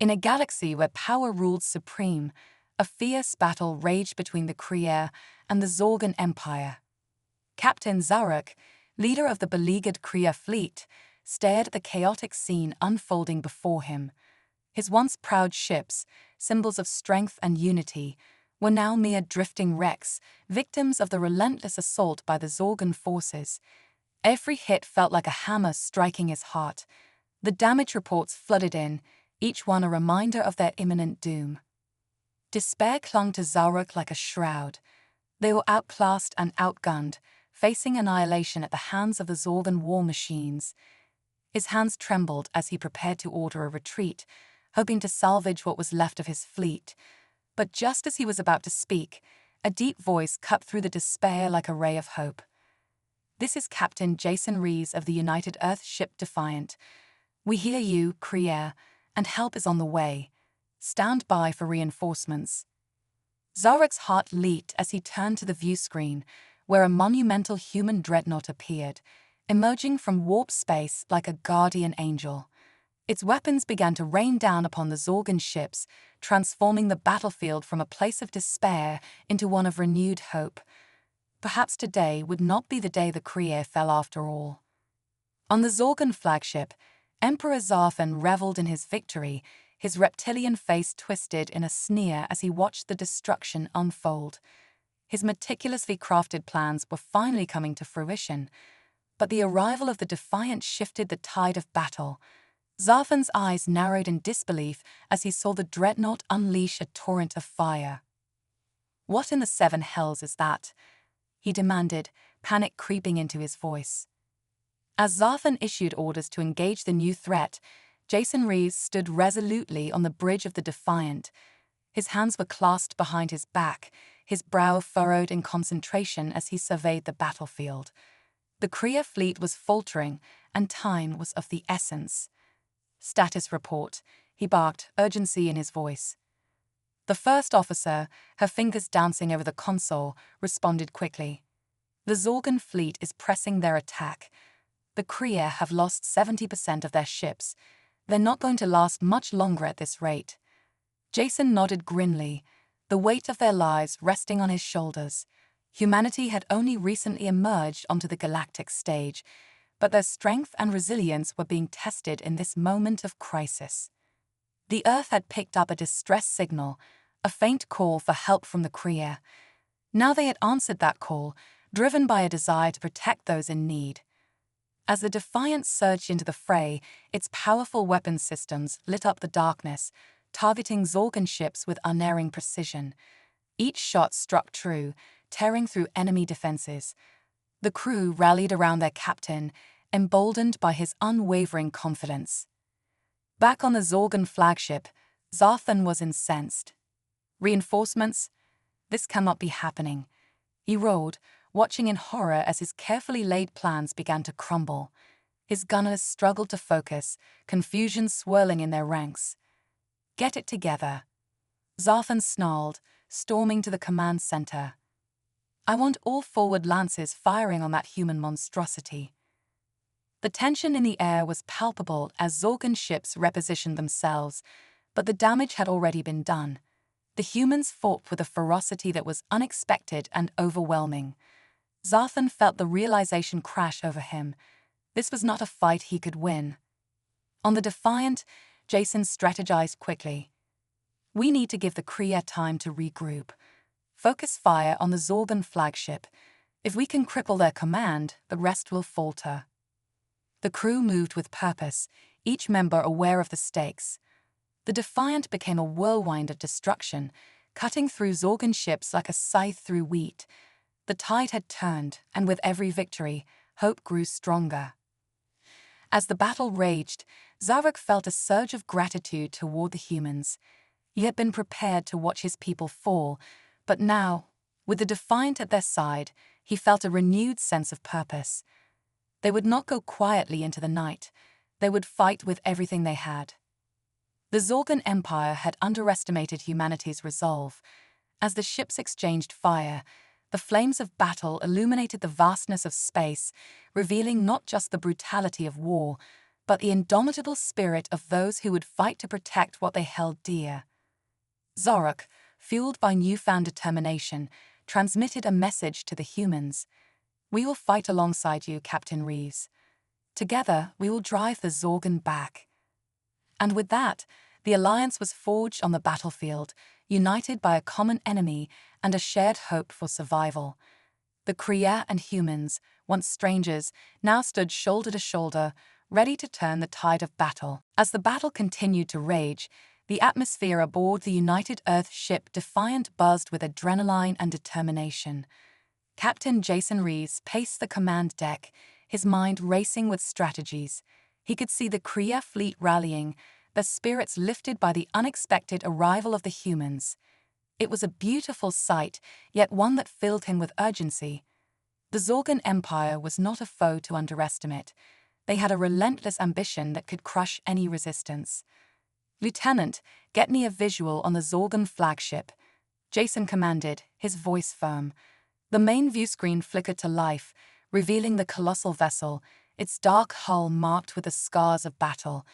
In a galaxy where power ruled supreme, a fierce battle raged between the Kree and the Zorgan Empire. Captain Zarok, leader of the beleaguered Kree fleet, stared at the chaotic scene unfolding before him. His once proud ships, symbols of strength and unity, were now mere drifting wrecks, victims of the relentless assault by the Zorgan forces. Every hit felt like a hammer striking his heart. The damage reports flooded in, each one a reminder of their imminent doom. Despair clung to Zarok like a shroud. They were outclassed and outgunned, facing annihilation at the hands of the Zorgan war machines. His hands trembled as he prepared to order a retreat, hoping to salvage what was left of his fleet. But just as he was about to speak, a deep voice cut through the despair like a ray of hope. "This is Captain Jason Rees of the United Earth ship Defiant. We hear you, Kree, and help is on the way. Stand by for reinforcements." Zarok's heart leaped as he turned to the view screen, where a monumental human dreadnought appeared, emerging from warp space like a guardian angel. Its weapons began to rain down upon the Zorgan ships, transforming the battlefield from a place of despair into one of renewed hope. Perhaps today would not be the day the Kree fell after all. On the Zorgan flagship, Emperor Zarfan reveled in his victory, his reptilian face twisted in a sneer as he watched the destruction unfold. His meticulously crafted plans were finally coming to fruition, but the arrival of the Defiant shifted the tide of battle. Zarfan's eyes narrowed in disbelief as he saw the dreadnought unleash a torrent of fire. "What in the seven hells is that?" he demanded, panic creeping into his voice. As Zarfan issued orders to engage the new threat, Jason Rees stood resolutely on the bridge of the Defiant. His hands were clasped behind his back, his brow furrowed in concentration as he surveyed the battlefield. The Kree fleet was faltering, and time was of the essence. "Status report," he barked, urgency in his voice. The first officer, her fingers dancing over the console, responded quickly. "The Zorgan fleet is pressing their attack. The Kree have lost 70% of their ships. They're not going to last much longer at this rate." Jason nodded grimly, the weight of their lives resting on his shoulders. Humanity had only recently emerged onto the galactic stage, but their strength and resilience were being tested in this moment of crisis. The Earth had picked up a distress signal, a faint call for help from the Kree. Now they had answered that call, driven by a desire to protect those in need. As the Defiant surged into the fray, its powerful weapons systems lit up the darkness, targeting Zorgan ships with unerring precision. Each shot struck true, tearing through enemy defenses. The crew rallied around their captain, emboldened by his unwavering confidence. Back on the Zorgan flagship, Zarfan was incensed. "Reinforcements? This cannot be happening," he roared, watching in horror as his carefully laid plans began to crumble. His gunners struggled to focus, confusion swirling in their ranks. "Get it together," Zarfan snarled, storming to the command center. "I want all forward lances firing on that human monstrosity." The tension in the air was palpable as Zorgan ships repositioned themselves, but the damage had already been done. The humans fought with a ferocity that was unexpected and overwhelming. Zarfan felt the realization crash over him. This was not a fight he could win. On the Defiant, Jason strategized quickly. "We need to give the Kree time to regroup. Focus fire on the Zorgan flagship. If we can cripple their command, the rest will falter." The crew moved with purpose, each member aware of the stakes. The Defiant became a whirlwind of destruction, cutting through Zorgan ships like a scythe through wheat. The tide had turned, and with every victory, hope grew stronger. As the battle raged, Zarok felt a surge of gratitude toward the humans. He had been prepared to watch his people fall, but now, with the Defiant at their side, he felt a renewed sense of purpose. They would not go quietly into the night. They would fight with everything they had. The Zorgan Empire had underestimated humanity's resolve. As the ships exchanged fire, the flames of battle illuminated the vastness of space, revealing not just the brutality of war, but the indomitable spirit of those who would fight to protect what they held dear. Zarok, fueled by newfound determination, transmitted a message to the humans. "We will fight alongside you, Captain Reeves. Together, we will drive the Zorgan back." And with that, the alliance was forged on the battlefield, united by a common enemy and a shared hope for survival. The Kriya and humans, once strangers, now stood shoulder to shoulder, ready to turn the tide of battle. As the battle continued to rage, the atmosphere aboard the United Earth ship Defiant buzzed with adrenaline and determination. Captain Jason Reeves paced the command deck, his mind racing with strategies. He could see the Kriya fleet rallying, their spirits lifted by the unexpected arrival of the humans. It was a beautiful sight, yet one that filled him with urgency. The Zorgan Empire was not a foe to underestimate. They had a relentless ambition that could crush any resistance. "Lieutenant, get me a visual on the Zorgan flagship," Jason commanded, his voice firm. The main view screen flickered to life, revealing the colossal vessel, its dark hull marked with the scars of battle.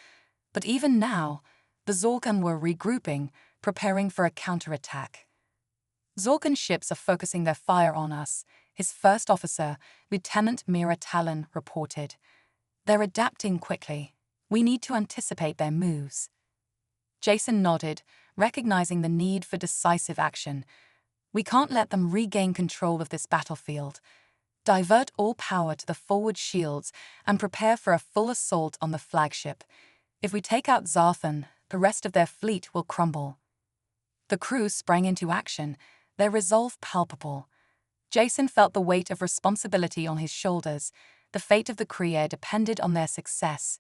But even now, the Zorgan were regrouping, preparing for a counterattack. "Zorgan ships are focusing their fire on us," his first officer, Lieutenant Mira Talon, reported. "They're adapting quickly. We need to anticipate their moves." Jason nodded, recognizing the need for decisive action. "We can't let them regain control of this battlefield. Divert all power to the forward shields and prepare for a full assault on the flagship. If we take out Zarthan, the rest of their fleet will crumble." The crew sprang into action, their resolve palpable. Jason felt the weight of responsibility on his shoulders. The fate of the Kriya depended on their success.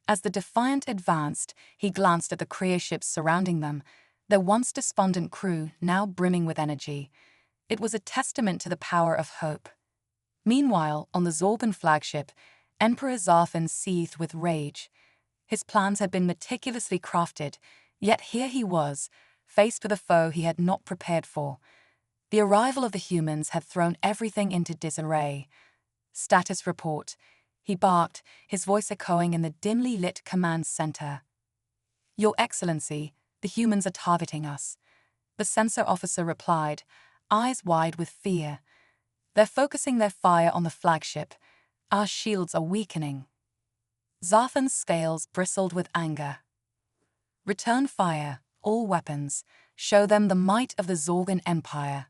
As the Defiant advanced, he glanced at the Kriya ships surrounding them, their once despondent crew now brimming with energy. It was a testament to the power of hope. Meanwhile, on the Zorgan flagship, Emperor Zarthan seethed with rage. His plans had been meticulously crafted, yet here he was, faced with a foe he had not prepared for. The arrival of the humans had thrown everything into disarray. "Status report," he barked, his voice echoing in the dimly lit command center. "Your Excellency, the humans are targeting us," the sensor officer replied, eyes wide with fear. "They're focusing their fire on the flagship. Our shields are weakening." Zarthan's scales bristled with anger. "Return fire, all weapons. Show them the might of the Zorgan Empire."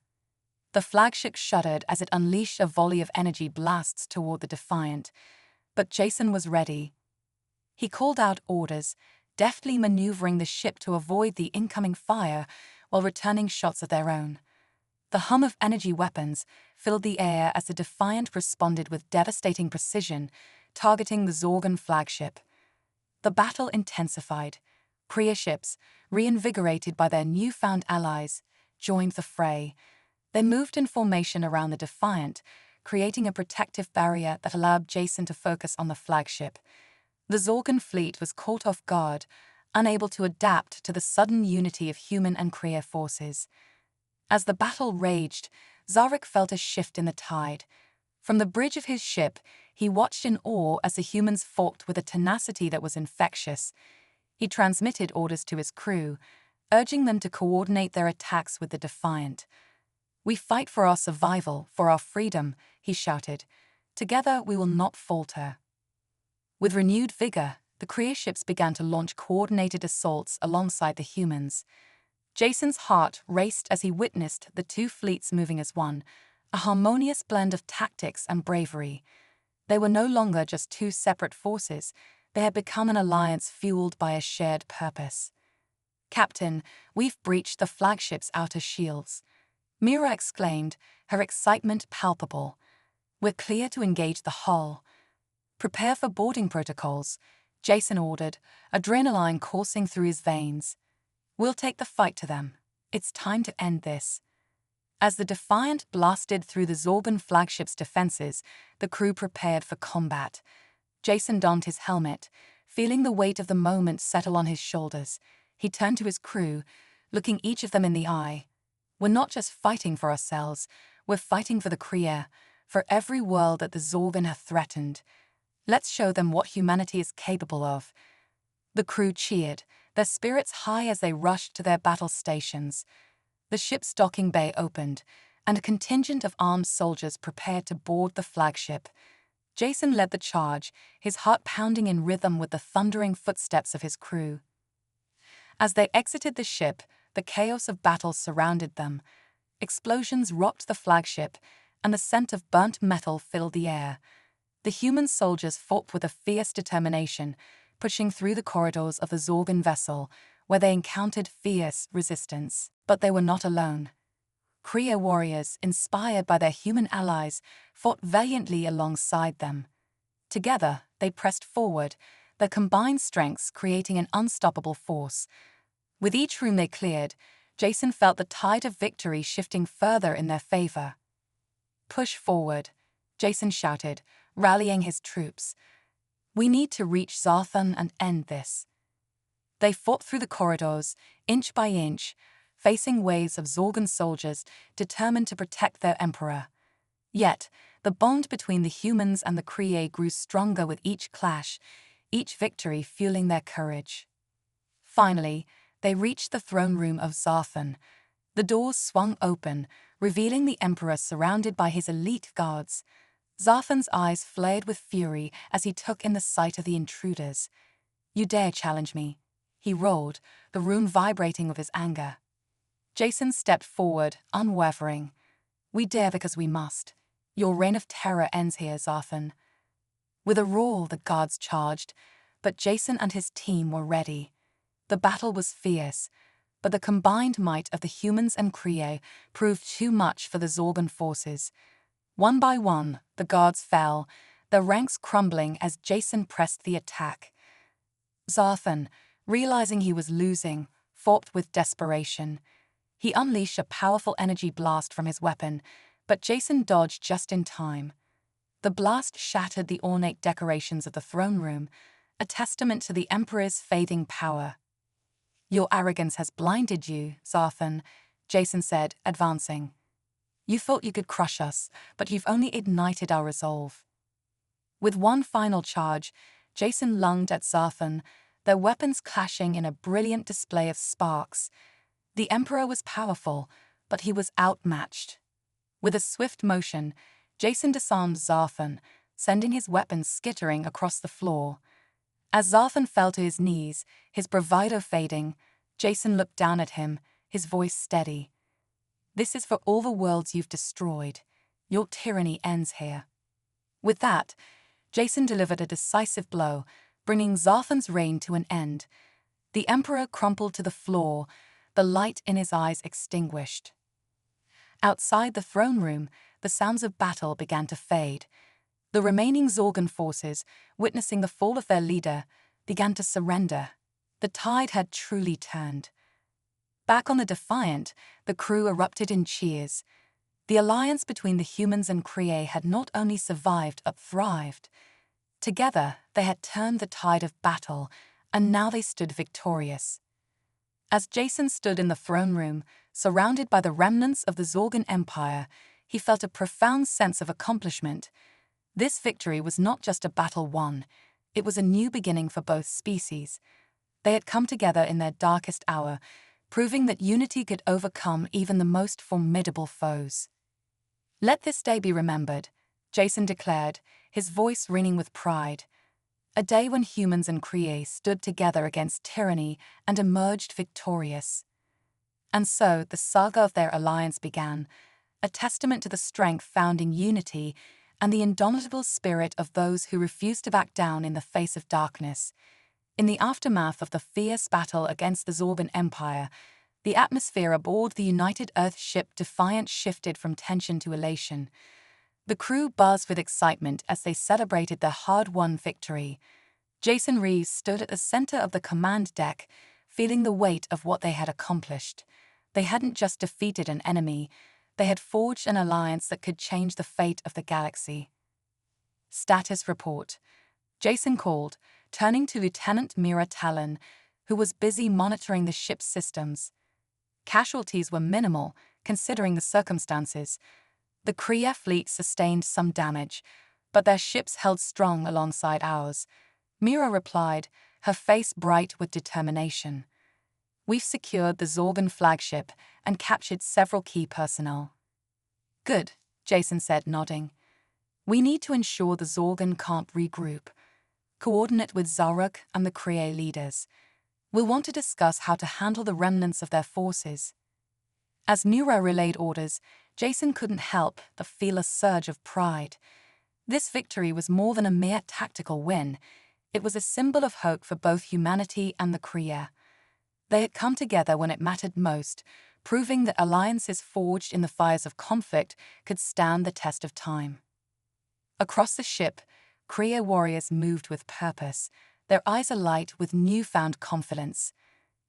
The flagship shuddered as it unleashed a volley of energy blasts toward the Defiant, but Jason was ready. He called out orders, deftly maneuvering the ship to avoid the incoming fire while returning shots of their own. The hum of energy weapons filled the air as the Defiant responded with devastating precision, targeting the Zorgan flagship. The battle intensified. Kriya ships, reinvigorated by their newfound allies, joined the fray. They moved in formation around the Defiant, creating a protective barrier that allowed Jason to focus on the flagship. The Zorgan fleet was caught off guard, unable to adapt to the sudden unity of human and Kriya forces. As the battle raged, Zarok felt a shift in the tide. From the bridge of his ship, he watched in awe as the humans fought with a tenacity that was infectious. He transmitted orders to his crew, urging them to coordinate their attacks with the Defiant. "We fight for our survival, for our freedom," he shouted. "Together we will not falter." With renewed vigor, the Kriya ships began to launch coordinated assaults alongside the humans. Jason's heart raced as he witnessed the two fleets moving as one, a harmonious blend of tactics and bravery. They were no longer just two separate forces, they had become an alliance fueled by a shared purpose. "Captain, we've breached the flagship's outer shields," Mira exclaimed, her excitement palpable. "We're clear to engage the hull." "Prepare for boarding protocols," Jason ordered, adrenaline coursing through his veins. "We'll take the fight to them. It's time to end this." As the Defiant blasted through the Zorgan flagship's defenses, the crew prepared for combat. Jason donned his helmet, feeling the weight of the moment settle on his shoulders. He turned to his crew, looking each of them in the eye. "We're not just fighting for ourselves, we're fighting for the Kriya, for every world that the Zorgan have threatened. Let's show them what humanity is capable of. The crew cheered, their spirits high as they rushed to their battle stations. The ship's docking bay opened, and a contingent of armed soldiers prepared to board the flagship. Jason led the charge, his heart pounding in rhythm with the thundering footsteps of his crew. As they exited the ship, the chaos of battle surrounded them. Explosions rocked the flagship, and the scent of burnt metal filled the air. The human soldiers fought with a fierce determination, pushing through the corridors of the Zorgan vessel, where they encountered fierce resistance. But they were not alone. Kree warriors, inspired by their human allies, fought valiantly alongside them. Together, they pressed forward, their combined strengths creating an unstoppable force. With each room they cleared, Jason felt the tide of victory shifting further in their favor. "Push forward," Jason shouted, rallying his troops. "We need to reach Zarthon and end this." They fought through the corridors, inch by inch, facing waves of Zorgan soldiers determined to protect their emperor. Yet, the bond between the humans and the Kree grew stronger with each clash, each victory fueling their courage. Finally, they reached the throne room of Zarthon. The doors swung open, revealing the emperor surrounded by his elite guards. Zarthon's eyes flared with fury as he took in the sight of the intruders. "You dare challenge me?" he roared, the room vibrating with his anger. Jason stepped forward, unwavering. "We dare because we must. Your reign of terror ends here, Zarthon." With a roar, the guards charged, but Jason and his team were ready. The battle was fierce, but the combined might of the humans and Kree proved too much for the Zorgan forces. One by one, the guards fell, their ranks crumbling as Jason pressed the attack. Zarthon, realizing he was losing, fought with desperation. He unleashed a powerful energy blast from his weapon, but Jason dodged just in time. The blast shattered the ornate decorations of the throne room, a testament to the Emperor's fading power. "Your arrogance has blinded you, Zarthon," Jason said, advancing. "You thought you could crush us, but you've only ignited our resolve." With one final charge, Jason lunged at Zarthon, their weapons clashing in a brilliant display of sparks. The Emperor was powerful, but he was outmatched. With a swift motion, Jason disarmed Zarthon, sending his weapons skittering across the floor. As Zarthon fell to his knees, his bravado fading, Jason looked down at him, his voice steady. "This is for all the worlds you've destroyed. Your tyranny ends here." With that, Jason delivered a decisive blow, bringing Zarthon's reign to an end. The Emperor crumpled to the floor, the light in his eyes extinguished. Outside the throne room, the sounds of battle began to fade. The remaining Zorgan forces, witnessing the fall of their leader, began to surrender. The tide had truly turned. Back on the Defiant, the crew erupted in cheers. The alliance between the humans and Kree had not only survived but thrived. Together, they had turned the tide of battle, and now they stood victorious. As Jason stood in the throne room, surrounded by the remnants of the Zorgan Empire, he felt a profound sense of accomplishment. This victory was not just a battle won, it was a new beginning for both species. They had come together in their darkest hour, proving that unity could overcome even the most formidable foes. "Let this day be remembered," Jason declared, his voice ringing with pride. A day when humans and Kree stood together against tyranny and emerged victorious. And so the saga of their alliance began, a testament to the strength found in unity and the indomitable spirit of those who refused to back down in the face of darkness. In the aftermath of the fierce battle against the Zorgan Empire, the atmosphere aboard the United Earth ship Defiant shifted from tension to elation. The crew buzzed with excitement as they celebrated their hard-won victory. Jason Reeves stood at the center of the command deck, feeling the weight of what they had accomplished. They hadn't just defeated an enemy, they had forged an alliance that could change the fate of the galaxy. "Status report," Jason called, turning to Lieutenant Mira Talon, who was busy monitoring the ship's systems. Casualties were minimal, considering the circumstances. The Kree fleet sustained some damage, but their ships held strong alongside ours. Mira replied, her face bright with determination. We've secured the Zorgan flagship and captured several key personnel. Good, Jason said, nodding. We need to ensure the Zorgan can't regroup. Coordinate with Zaruk and the Kree leaders. We'll want to discuss how to handle the remnants of their forces. As Mira relayed orders, Jason couldn't help but feel a surge of pride. This victory was more than a mere tactical win. It was a symbol of hope for both humanity and the Kree. They had come together when it mattered most, proving that alliances forged in the fires of conflict could stand the test of time. Across the ship, Kree warriors moved with purpose, their eyes alight with newfound confidence.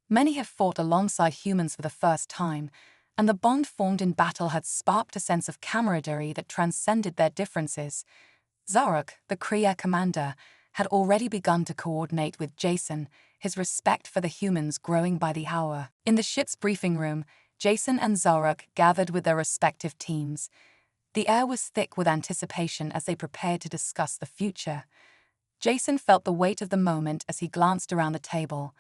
Many have fought alongside humans for the first time, and the bond formed in battle had sparked a sense of camaraderie that transcended their differences. Zaruk, the Kree commander, had already begun to coordinate with Jason, his respect for the humans growing by the hour. In the ship's briefing room, Jason and Zaruk gathered with their respective teams. The air was thick with anticipation as they prepared to discuss the future. Jason felt the weight of the moment as he glanced around the table.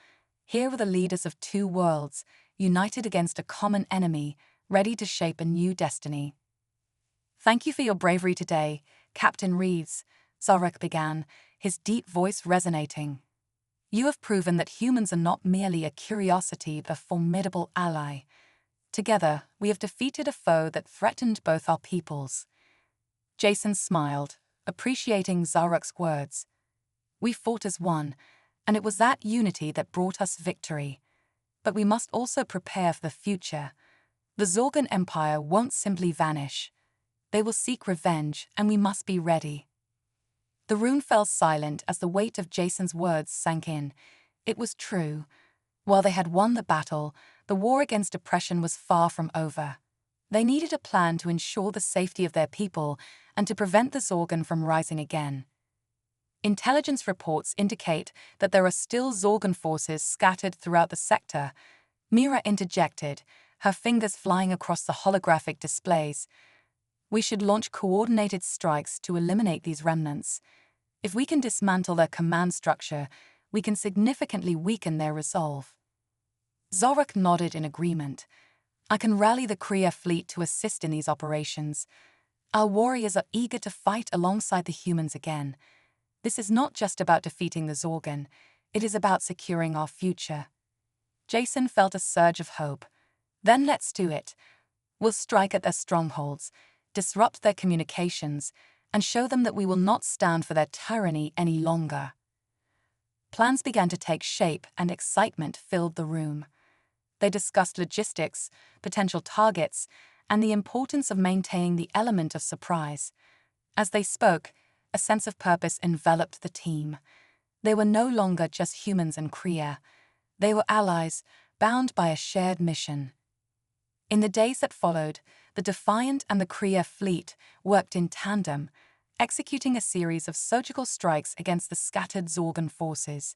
Here were the leaders of two worlds, united against a common enemy, ready to shape a new destiny. Thank you for your bravery today, Captain Reeves, Zaruk began, his deep voice resonating. You have proven that humans are not merely a curiosity but a formidable ally. Together, we have defeated a foe that threatened both our peoples. Jason smiled, appreciating Zaruk's words. We fought as one, and it was that unity that brought us victory. But we must also prepare for the future. The Zorgan Empire won't simply vanish. They will seek revenge, and we must be ready. The room fell silent as the weight of Jason's words sank in. It was true. While they had won the battle, the war against oppression was far from over. They needed a plan to ensure the safety of their people and to prevent the Zorgan from rising again. Intelligence reports indicate that there are still Zorgan forces scattered throughout the sector. Mira interjected, her fingers flying across the holographic displays. We should launch coordinated strikes to eliminate these remnants. If we can dismantle their command structure, we can significantly weaken their resolve. Zaruk nodded in agreement. I can rally the Kree fleet to assist in these operations. Our warriors are eager to fight alongside the humans again. This is not just about defeating the Zorgan, it is about securing our future. Jason felt a surge of hope. Then let's do it. We'll strike at their strongholds, disrupt their communications, and show them that we will not stand for their tyranny any longer. Plans began to take shape and excitement filled the room. They discussed logistics, potential targets, and the importance of maintaining the element of surprise. As they spoke, a sense of purpose enveloped the team. They were no longer just humans and Kree. They were allies, bound by a shared mission. In the days that followed, the Defiant and the Kree fleet worked in tandem, executing a series of surgical strikes against the scattered Zorgan forces.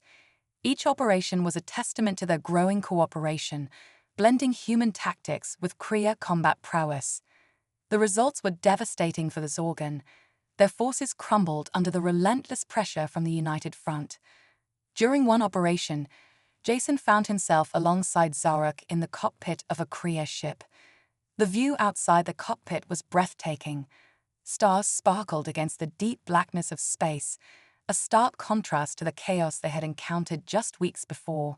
Each operation was a testament to their growing cooperation, blending human tactics with Kree combat prowess. The results were devastating for the Zorgan. Their forces crumbled under the relentless pressure from the United Front. During one operation, Jason found himself alongside Zaruk in the cockpit of a Kree ship. The view outside the cockpit was breathtaking. Stars sparkled against the deep blackness of space, a stark contrast to the chaos they had encountered just weeks before.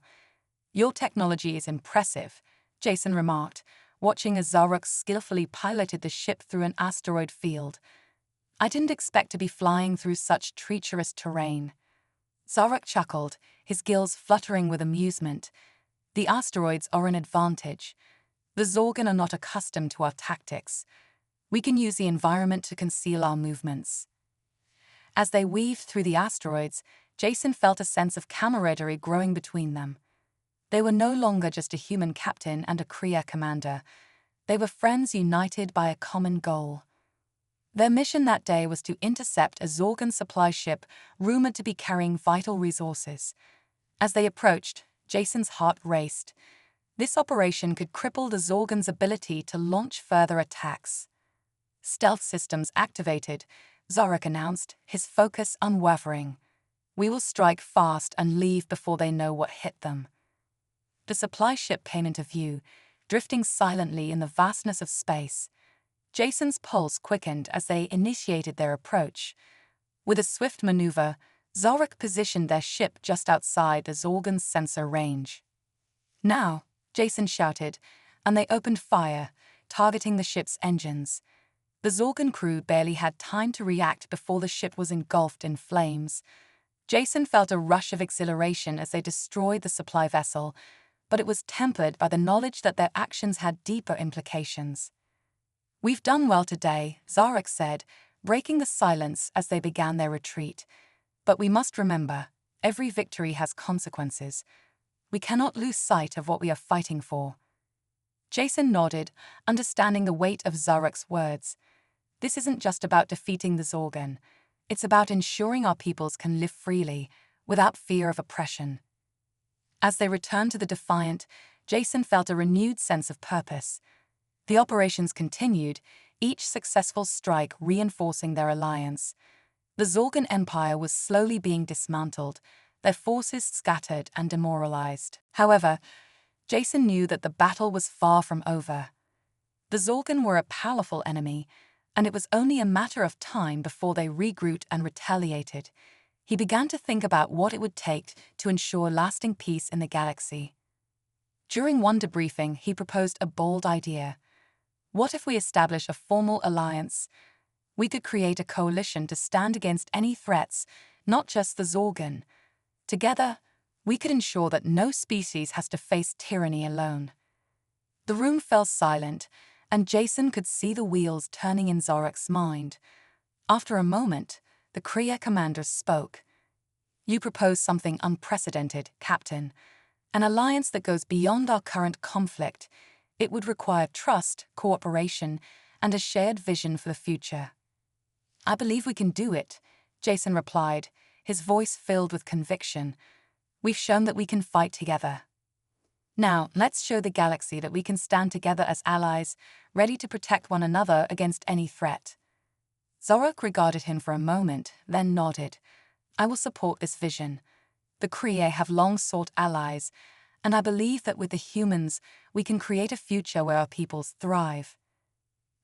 Your technology is impressive, Jason remarked, watching as Zaruk skillfully piloted the ship through an asteroid field. I didn't expect to be flying through such treacherous terrain. Zaruk chuckled, his gills fluttering with amusement. The asteroids are an advantage. The Zorgan are not accustomed to our tactics. We can use the environment to conceal our movements. As they weaved through the asteroids, Jason felt a sense of camaraderie growing between them. They were no longer just a human captain and a Kree commander. They were friends united by a common goal. Their mission that day was to intercept a Zorgan supply ship rumored to be carrying vital resources. As they approached, Jason's heart raced. This operation could cripple the Zorgan's ability to launch further attacks. Stealth systems activated, Zorak announced, his focus unwavering. "We will strike fast and leave before they know what hit them." The supply ship came into view, drifting silently in the vastness of space. Jason's pulse quickened as they initiated their approach. With a swift maneuver, Zorak positioned their ship just outside the Zorgan's sensor range. "Now," Jason shouted, and they opened fire, targeting the ship's engines. The Zorgan crew barely had time to react before the ship was engulfed in flames. Jason felt a rush of exhilaration as they destroyed the supply vessel, but it was tempered by the knowledge that their actions had deeper implications. "We've done well today," Zorak said, breaking the silence as they began their retreat. "But we must remember, every victory has consequences. We cannot lose sight of what we are fighting for." Jason nodded, understanding the weight of Zorak's words. "This isn't just about defeating the Zorgan. It's about ensuring our peoples can live freely, without fear of oppression." As they returned to the Defiant, Jason felt a renewed sense of purpose. The operations continued, each successful strike reinforcing their alliance. The Zorgan Empire was slowly being dismantled, their forces scattered and demoralized. However, Jason knew that the battle was far from over. The Zorgan were a powerful enemy, and it was only a matter of time before they regrouped and retaliated. He began to think about what it would take to ensure lasting peace in the galaxy. During one debriefing, he proposed a bold idea. "What if we establish a formal alliance? We could create a coalition to stand against any threats, not just the Zorgan. Together, we could ensure that no species has to face tyranny alone." The room fell silent, and Jason could see the wheels turning in Zorak's mind. After a moment, the Kriya commander spoke. "You propose something unprecedented, Captain. An alliance that goes beyond our current conflict. It would require trust, cooperation, and a shared vision for the future." "I believe we can do it," Jason replied, his voice filled with conviction. "We've shown that we can fight together. Now, let's show the galaxy that we can stand together as allies, ready to protect one another against any threat." Zorak regarded him for a moment, then nodded. "I will support this vision. The Kriya have long sought allies, and I believe that with the humans, we can create a future where our peoples thrive."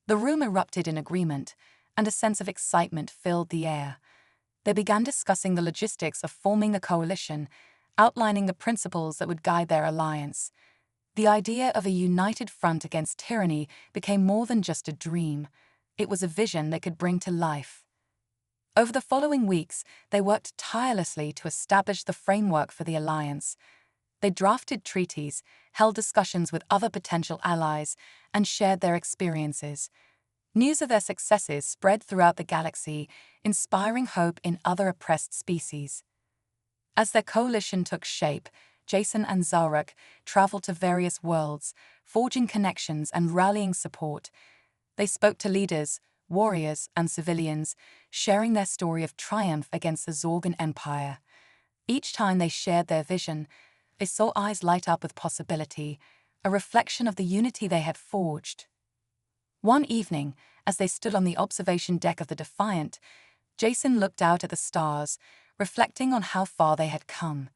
The room erupted in agreement, and a sense of excitement filled the air. They began discussing the logistics of forming the coalition, outlining the principles that would guide their alliance. The idea of a united front against tyranny became more than just a dream. It was a vision they could bring to life. Over the following weeks, they worked tirelessly to establish the framework for the alliance. They drafted treaties, held discussions with other potential allies, and shared their experiences. News of their successes spread throughout the galaxy, inspiring hope in other oppressed species. As their coalition took shape, Jason and Zorak traveled to various worlds, forging connections and rallying support. They spoke to leaders, warriors, and civilians, sharing their story of triumph against the Zorgan Empire. Each time they shared their vision, they saw eyes light up with possibility, a reflection of the unity they had forged. One evening, as they stood on the observation deck of the Defiant, Jason looked out at the stars, reflecting on how far they had come.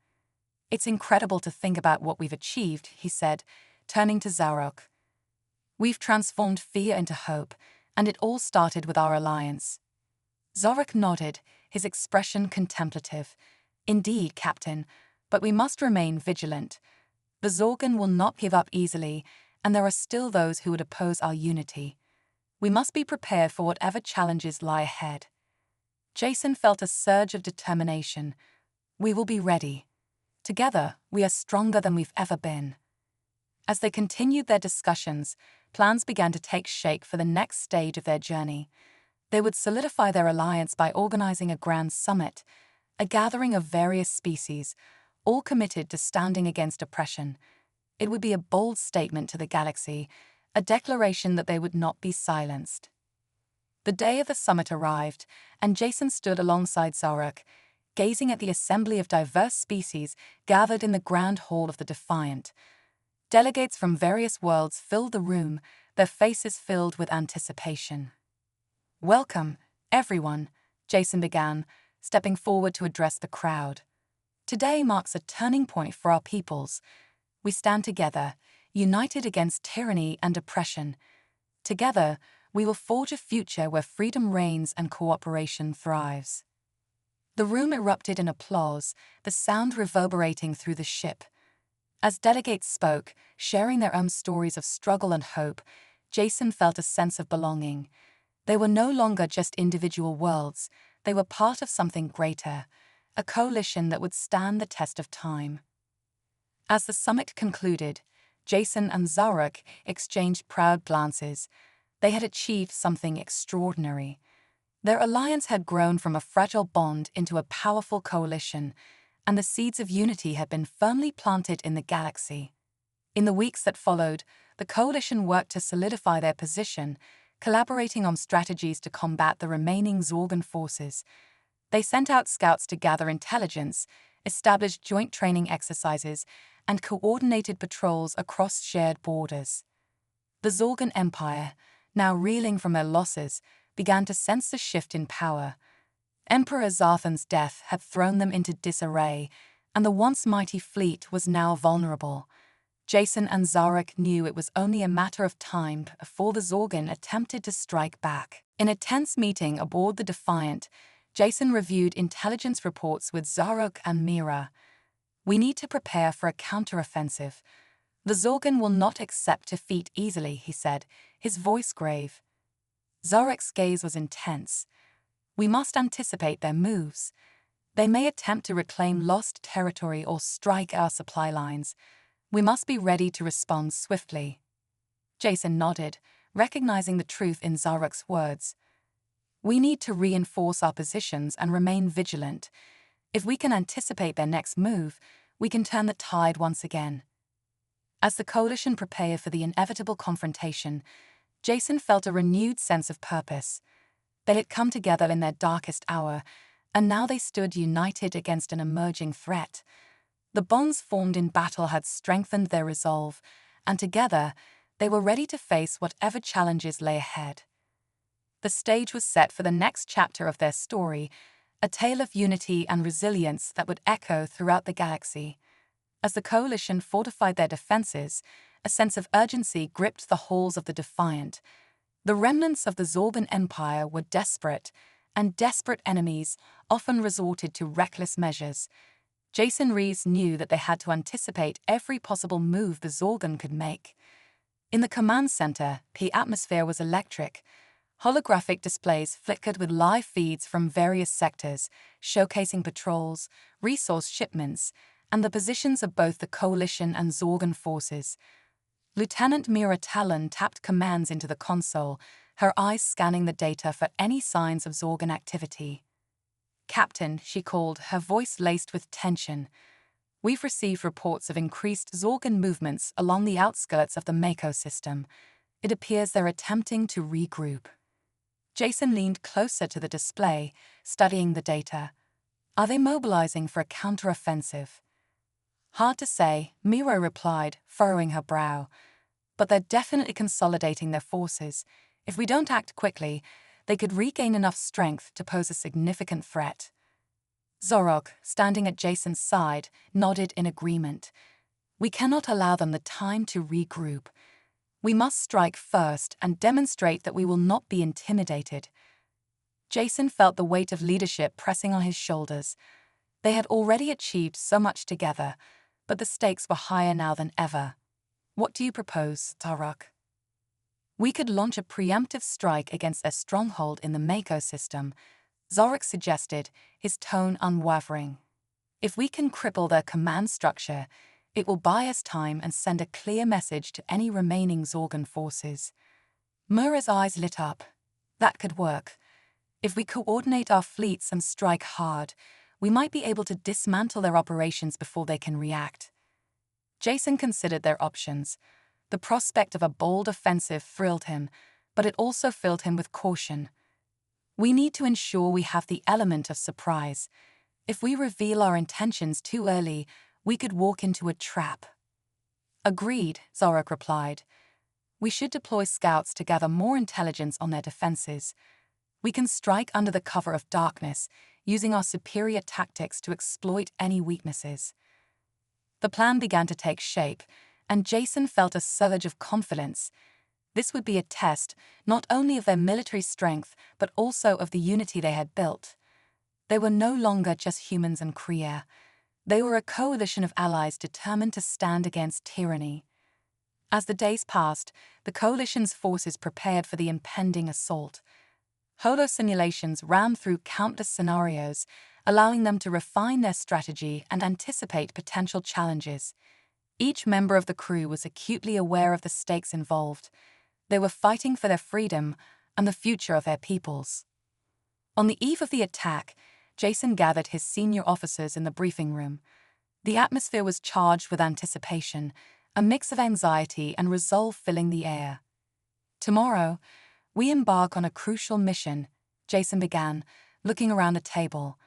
"It's incredible to think about what we've achieved," he said, turning to Zorak. "We've transformed fear into hope, and it all started with our alliance." Zorak nodded, his expression contemplative. "Indeed, Captain, but we must remain vigilant. The Zorgan will not give up easily, and there are still those who would oppose our unity. We must be prepared for whatever challenges lie ahead." Jason felt a surge of determination. "We will be ready. Together, we are stronger than we've ever been." As they continued their discussions, plans began to take shape for the next stage of their journey. They would solidify their alliance by organizing a grand summit, a gathering of various species, all committed to standing against oppression. It would be a bold statement to the galaxy, a declaration that they would not be silenced. The day of the summit arrived, and Jason stood alongside Zorak, gazing at the assembly of diverse species gathered in the grand hall of the Defiant. Delegates from various worlds filled the room, their faces filled with anticipation. "Welcome, everyone," Jason began, stepping forward to address the crowd. Today marks a turning point for our peoples. We stand together, united against tyranny and oppression. Together, we will forge a future where freedom reigns and cooperation thrives. The room erupted in applause, the sound reverberating through the ship. As delegates spoke, sharing their own stories of struggle and hope, Jason felt a sense of belonging. They were no longer just individual worlds, they were part of something greater, a coalition that would stand the test of time. As the summit concluded, Jason and Zarok exchanged proud glances. They had achieved something extraordinary. Their alliance had grown from a fragile bond into a powerful coalition, and the seeds of unity had been firmly planted in the galaxy. In the weeks that followed, the coalition worked to solidify their position, collaborating on strategies to combat the remaining Zorgan forces. They sent out scouts to gather intelligence, established joint training exercises, and coordinated patrols across shared borders. The Zorgan Empire, now reeling from their losses, began to sense the shift in power. Emperor Zarthan's death had thrown them into disarray, and the once mighty fleet was now vulnerable. Jason and Zarok knew it was only a matter of time before the Zorgan attempted to strike back. In a tense meeting aboard the Defiant, Jason reviewed intelligence reports with Zarok and Mira. "We need to prepare for a counteroffensive. The Zorgan will not accept defeat easily," he said, his voice grave. Zarok's gaze was intense. "We must anticipate their moves. They may attempt to reclaim lost territory or strike our supply lines. We must be ready to respond swiftly." Jason nodded, recognizing the truth in Zarok's words. "We need to reinforce our positions and remain vigilant. If we can anticipate their next move, we can turn the tide once again." As the coalition prepared for the inevitable confrontation, Jason felt a renewed sense of purpose. They had come together in their darkest hour, and now they stood united against an emerging threat. The bonds formed in battle had strengthened their resolve, and together, they were ready to face whatever challenges lay ahead. The stage was set for the next chapter of their story, a tale of unity and resilience that would echo throughout the galaxy. As the coalition fortified their defenses, a sense of urgency gripped the halls of the Defiant. The remnants of the Zorgan Empire were desperate, and desperate enemies often resorted to reckless measures. Jason Reeves knew that they had to anticipate every possible move the Zorgan could make. In the command center, the atmosphere was electric. Holographic displays flickered with live feeds from various sectors, showcasing patrols, resource shipments, and the positions of both the Coalition and Zorgan forces. Lieutenant Mira Talon tapped commands into the console, her eyes scanning the data for any signs of Zorgan activity. "Captain," she called, her voice laced with tension. "We've received reports of increased Zorgan movements along the outskirts of the Mako system. It appears they're attempting to regroup." Jason leaned closer to the display, studying the data. "Are they mobilizing for a counteroffensive?" "Hard to say," Mira replied, furrowing her brow. "But they're definitely consolidating their forces. If we don't act quickly, they could regain enough strength to pose a significant threat." Zarok, standing at Jason's side, nodded in agreement. "We cannot allow them the time to regroup. We must strike first and demonstrate that we will not be intimidated." Jason felt the weight of leadership pressing on his shoulders. They had already achieved so much together, but the stakes were higher now than ever. "What do you propose, Zarok?" "We could launch a preemptive strike against their stronghold in the Mako system," Zarok suggested, his tone unwavering. "If we can cripple their command structure, it will buy us time and send a clear message to any remaining Zorgan forces." Mura's eyes lit up. "That could work. If we coordinate our fleets and strike hard, we might be able to dismantle their operations before they can react." Jason considered their options. The prospect of a bold offensive thrilled him, but it also filled him with caution. "We need to ensure we have the element of surprise. If we reveal our intentions too early, we could walk into a trap." "Agreed," Zarok replied. "We should deploy scouts to gather more intelligence on their defenses. We can strike under the cover of darkness, using our superior tactics to exploit any weaknesses. The plan began to take shape, and Jason felt a surge of confidence. This would be a test not only of their military strength, but also of the unity they had built. They were no longer just humans and Kree. They were a coalition of allies determined to stand against tyranny. As the days passed, the coalition's forces prepared for the impending assault. Holo simulations ran through countless scenarios, allowing them to refine their strategy and anticipate potential challenges. Each member of the crew was acutely aware of the stakes involved. They were fighting for their freedom and the future of their peoples. On the eve of the attack, Jason gathered his senior officers in the briefing room. The atmosphere was charged with anticipation, a mix of anxiety and resolve filling the air. "Tomorrow, we embark on a crucial mission," Jason began, looking around the table.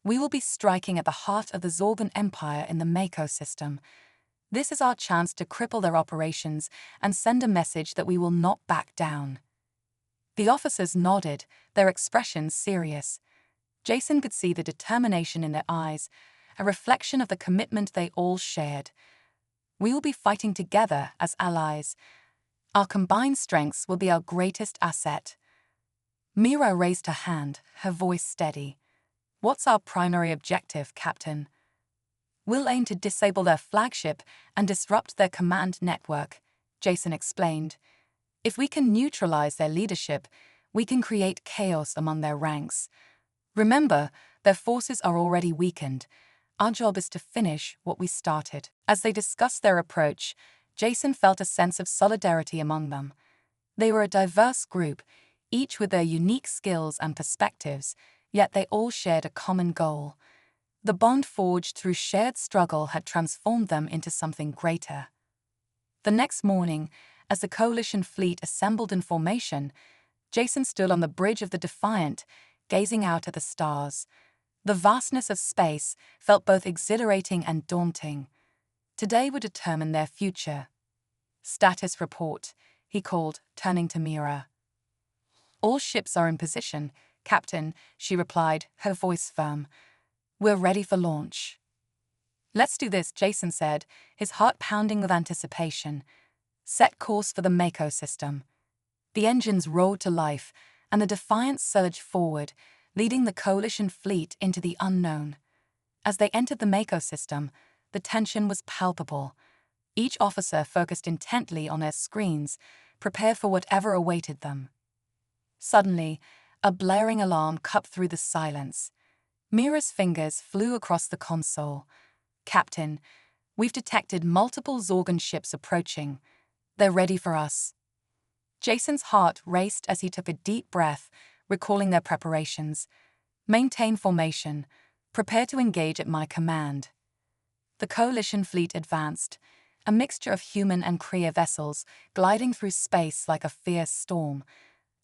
"We will be striking at the heart of the Zorgan Empire in the Mako system. This is our chance to cripple their operations and send a message that we will not back down." The officers nodded, their expressions serious. Jason could see the determination in their eyes, a reflection of the commitment they all shared. "We will be fighting together as allies. Our combined strengths will be our greatest asset." Mira raised her hand, her voice steady. "What's our primary objective, Captain?" "We'll aim to disable their flagship and disrupt their command network," Jason explained. "If we can neutralize their leadership, we can create chaos among their ranks. Remember, their forces are already weakened. Our job is to finish what we started." As they discussed their approach, Jason felt a sense of solidarity among them. They were a diverse group, each with their unique skills and perspectives, yet they all shared a common goal. The bond forged through shared struggle had transformed them into something greater. The next morning, as the coalition fleet assembled in formation, Jason stood on the bridge of the Defiant, gazing out at the stars. The vastness of space felt both exhilarating and daunting. Today would determine their future. "Status report," he called, turning to Mira. "All ships are in position, Captain," she replied, her voice firm. "We're ready for launch." "Let's do this," Jason said, his heart pounding with anticipation. Set course for the Mako system. The engines roared to life, and the Defiant surged forward, leading the coalition fleet into the unknown. As they entered the Mako system, the tension was palpable. Each officer focused intently on their screens, prepared for whatever awaited them. Suddenly, a blaring alarm cut through the silence. Mira's fingers flew across the console. "Captain, we've detected multiple Zorgan ships approaching. They're ready for us." Jason's heart raced as he took a deep breath, recalling their preparations. "Maintain formation. Prepare to engage at my command." The coalition fleet advanced, a mixture of human and Kree vessels gliding through space like a fierce storm.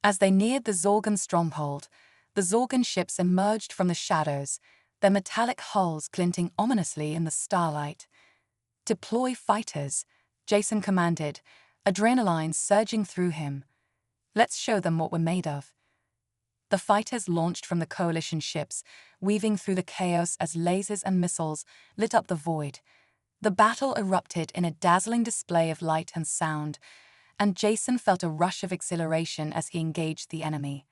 As they neared the Zorgan stronghold, the Zorgan ships emerged from the shadows, their metallic hulls glinting ominously in the starlight. "Deploy fighters," Jason commanded, adrenaline surging through him. "Let's show them what we're made of." The fighters launched from the coalition ships, weaving through the chaos as lasers and missiles lit up the void. The battle erupted in a dazzling display of light and sound, and Jason felt a rush of exhilaration as he engaged the enemy.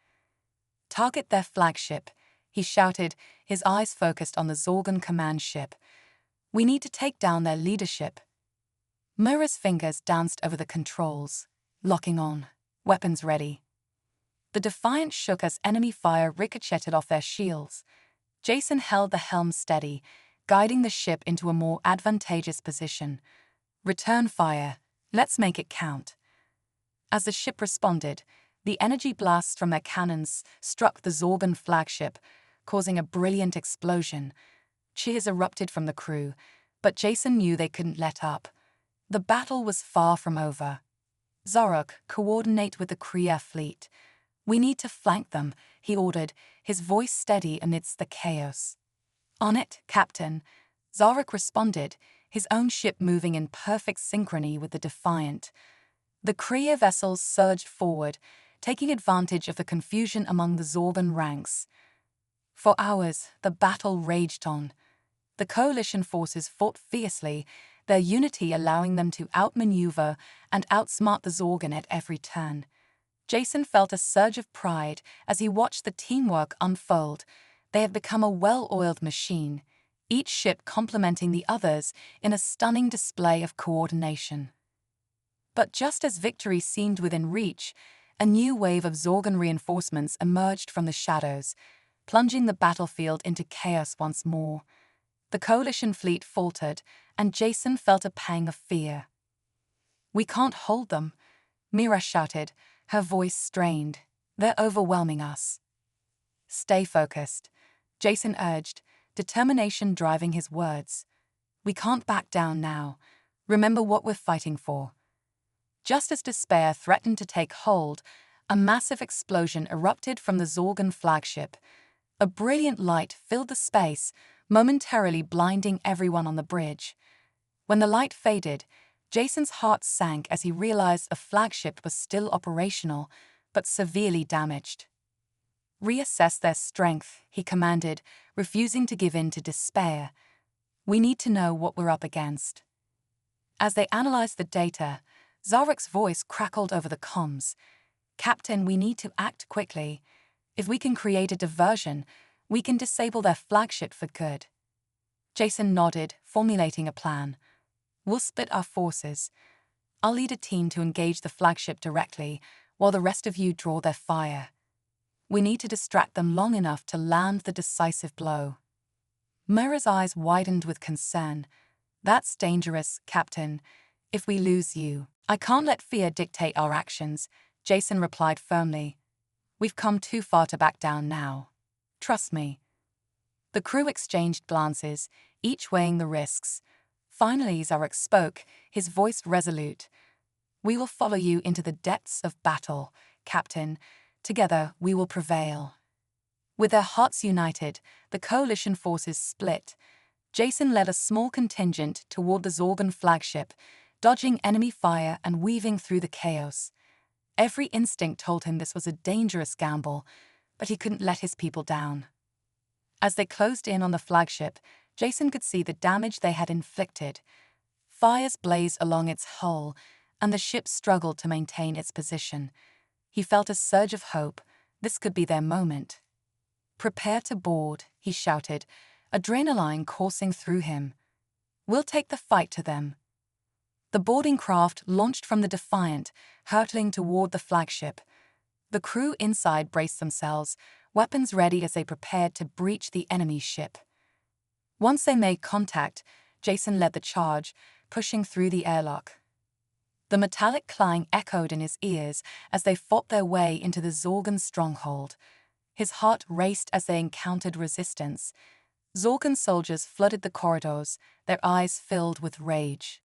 "Target their flagship," he shouted, his eyes focused on the Zorgan command ship. "We need to take down their leadership." Mira's fingers danced over the controls, locking on, weapons ready. The Defiant shook as enemy fire ricocheted off their shields. Jason held the helm steady, guiding the ship into a more advantageous position. "Return fire. Let's make it count." As the ship responded, the energy blasts from their cannons struck the Zorgan flagship, causing a brilliant explosion. Cheers erupted from the crew, but Jason knew they couldn't let up. The battle was far from over. "Zarok, coordinate with the Kree fleet. We need to flank them," he ordered, his voice steady amidst the chaos. "On it, Captain," Zarok responded, his own ship moving in perfect synchrony with the Defiant. The Kree vessels surged forward, taking advantage of the confusion among the Zorgan ranks. For hours, the battle raged on. The coalition forces fought fiercely, their unity allowing them to outmaneuver and outsmart the Zorgan at every turn. Jason felt a surge of pride as he watched the teamwork unfold. They had become a well-oiled machine, each ship complementing the others in a stunning display of coordination. But just as victory seemed within reach, a new wave of Zorgan reinforcements emerged from the shadows, plunging the battlefield into chaos once more. The coalition fleet faltered, and Jason felt a pang of fear. "We can't hold them," Mira shouted, her voice strained. "They're overwhelming us." "Stay focused," Jason urged, determination driving his words. "We can't back down now. Remember what we're fighting for." Just as despair threatened to take hold, a massive explosion erupted from the Zorgan flagship. A brilliant light filled the space, momentarily blinding everyone on the bridge. When the light faded, Jason's heart sank as he realized the flagship was still operational, but severely damaged. "Reassess their strength," he commanded, refusing to give in to despair. "We need to know what we're up against." As they analyzed the data, Zarek's voice crackled over the comms. "Captain, we need to act quickly. If we can create a diversion, we can disable their flagship for good." Jason nodded, formulating a plan. "We'll split our forces. I'll lead a team to engage the flagship directly, while the rest of you draw their fire. We need to distract them long enough to land the decisive blow." Mira's eyes widened with concern. "That's dangerous, Captain. If we lose you..." "I can't let fear dictate our actions," Jason replied firmly. "We've come too far to back down now. Trust me." The crew exchanged glances, each weighing the risks. Finally, Zarek spoke, his voice resolute. "We will follow you into the depths of battle, Captain. Together, we will prevail." With their hearts united, the coalition forces split. Jason led a small contingent toward the Zorgan flagship, dodging enemy fire and weaving through the chaos. Every instinct told him this was a dangerous gamble, but he couldn't let his people down. As they closed in on the flagship, Jason could see the damage they had inflicted. Fires blazed along its hull, and the ship struggled to maintain its position. He felt a surge of hope. This could be their moment. "Prepare to board," he shouted, adrenaline coursing through him. "We'll take the fight to them." The boarding craft launched from the Defiant, hurtling toward the flagship. The crew inside braced themselves, weapons ready as they prepared to breach the enemy's ship. Once they made contact, Jason led the charge, pushing through the airlock. The metallic clang echoed in his ears as they fought their way into the Zorgan stronghold. His heart raced as they encountered resistance. Zorgan soldiers flooded the corridors, their eyes filled with rage.